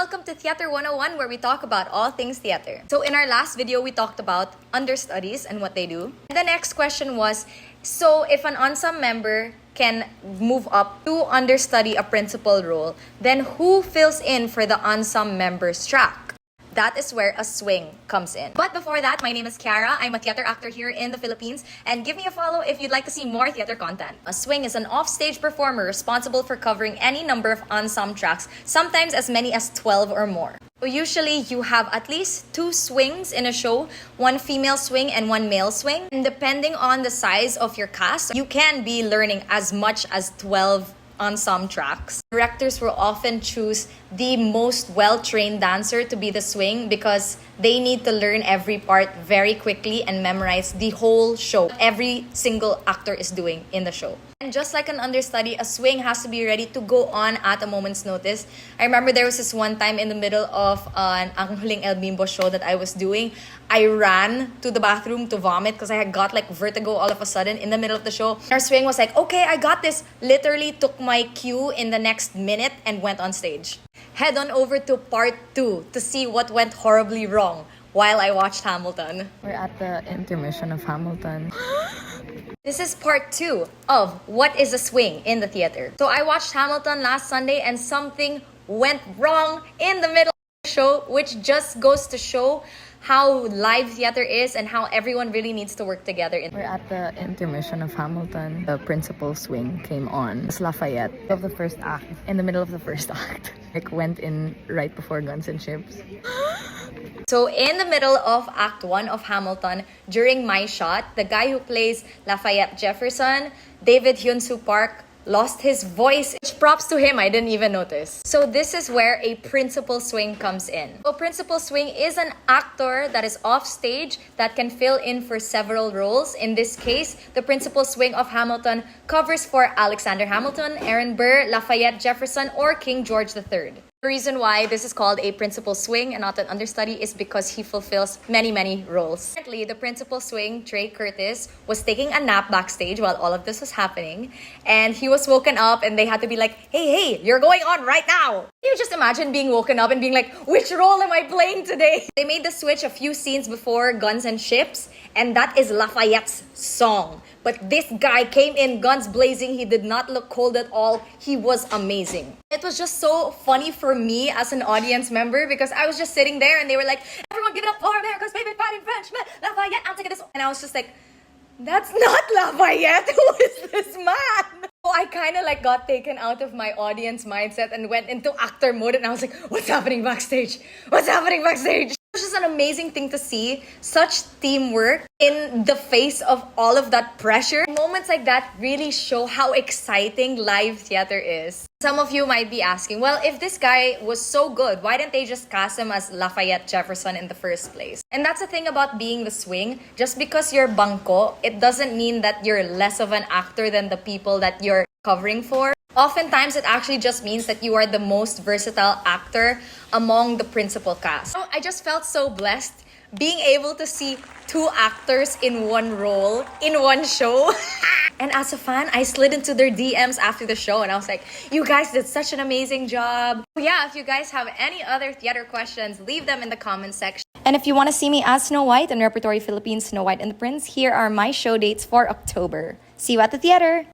welcome to Theater 101, where we talk about all things theater. So in our last video, we talked about understudies and what they do. And the next question was, so if an ensemble member can move up to understudy a principal role, then who fills in for the ensemble member's track? That is where a swing comes in. But before that, my name is Kiara. I'm a theater actor here in the Philippines. And give me a follow if you'd like to see more theater content. A swing is an off-stage performer responsible for covering any number of ensemble tracks, sometimes as many as 12 or more. So usually, you have at least 2 swings in a show, one female swing and one male swing. And depending on the size of your cast, you can be learning as much as 12 ensemble tracks. Directors will often choose the most well-trained dancer to be the swing because they need to learn every part very quickly and memorize the whole show. Every single actor is doing in the show. And just like an understudy, a swing has to be ready to go on at a moment's notice. I remember there was this one time in the middle of an Ang Huling El Bimbo show that I was doing. I ran to the bathroom to vomit because I had got like vertigo all of a sudden in the middle of the show. Our swing was like, okay, I got this. Literally took my cue in the next minute and went on stage. Head on over to part 2 to see what went horribly wrong while I watched Hamilton. We're at the intermission of Hamilton. This is part 2 of What is a Swing in the Theater. So I watched Hamilton last Sunday and something went wrong in the middle of the show, which just goes to show how live theater is and how everyone really needs to work together. We're at the intermission of Hamilton. The principal swing came on. It's Lafayette of the first act. In the middle of the first act. It went in right before Guns and Ships. So in the middle of Act 1 of Hamilton, during my shot, the guy who plays Lafayette Jefferson, David Hyun-Soo Park, lost his voice, which props to him, I didn't even notice. So this is where a principal swing comes in. So principal swing is an actor that is off stage that can fill in for several roles. In this case, the principal swing of Hamilton covers for Alexander Hamilton, Aaron Burr, Lafayette Jefferson, or King George III. The reason why this is called a principal swing and not an understudy is because he fulfills many roles. Currently, the principal swing, Trey Curtis, was taking a nap backstage while all of this was happening. And he was woken up and they had to be like, hey, you're going on right now. Can you just imagine being woken up and being like, which role am I playing today? They made the switch a few scenes before Guns and Ships, and that is Lafayette's song. But this guy came in guns blazing. He did not look cold at all. He was amazing. It was just so funny for me as an audience member because I was just sitting there and they were like, everyone give it up for America's favorite fighting Frenchman, Lafayette, I'm taking this. And I was just like, that's not Lafayette. Who is this man? So I kind of like got taken out of my audience mindset and went into actor mode. And I was like, what's happening backstage? What's happening backstage? It was just an amazing thing to see. Such teamwork in the face of all of that pressure. Moments like that really show how exciting live theater is. Some of you might be asking, well, if this guy was so good, why didn't they just cast him as Lafayette Jefferson in the first place? And that's the thing about being the swing. Just because you're bangko, it doesn't mean that you're less of an actor than the people that you're covering for. Oftentimes, it actually just means that you are the most versatile actor among the principal cast. I just felt so blessed being able to see 2 actors in one role, in one show. And as a fan, I slid into their DMs after the show and I was like, you guys did such an amazing job. Yeah, if you guys have any other theater questions, leave them in the comment section. And if you want to see me as Snow White in Repertory Philippines Snow White and the Prince, here are my show dates for October. See you at the theater!